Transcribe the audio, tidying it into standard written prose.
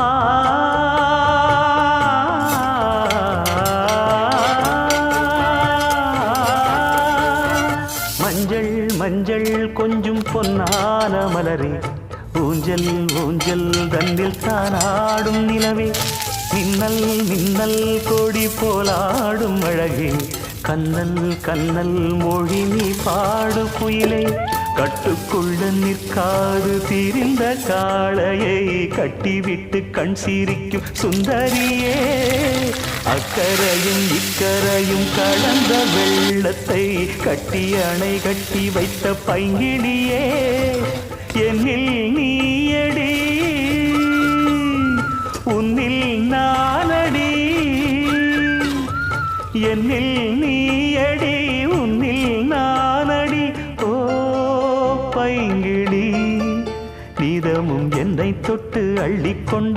ஆ மஞ்சள் மஞ்சள் கொஞ்சம் பொன்னான மலரே ஊஞ்சல் ஊஞ்சல் தன்னில் தானாடும் நிலவே மின்னல் மின்னல் கொடி போலாடும் அழகே கண்ணல் கண்ணல் மொழி நீ பாடு குயிலை கட்டுக்குள்ள நிற்காது திரிந்த காளையை கட்டிவிட்டு கண் சிரிக்கும் சுந்தரியே அக்கரையும் இக்கரையும் கடந்த வெள்ளத்தை கட்டி அணை கட்டி வைத்த பைங்கிளியே என்னில் நீயடி உன்னில் நானடி என்னில் நீயடி உன்னில் நானடி ஓ பைங்கிளி நீதமும் என்னை தொட்டு அள்ளிக்கொண்ட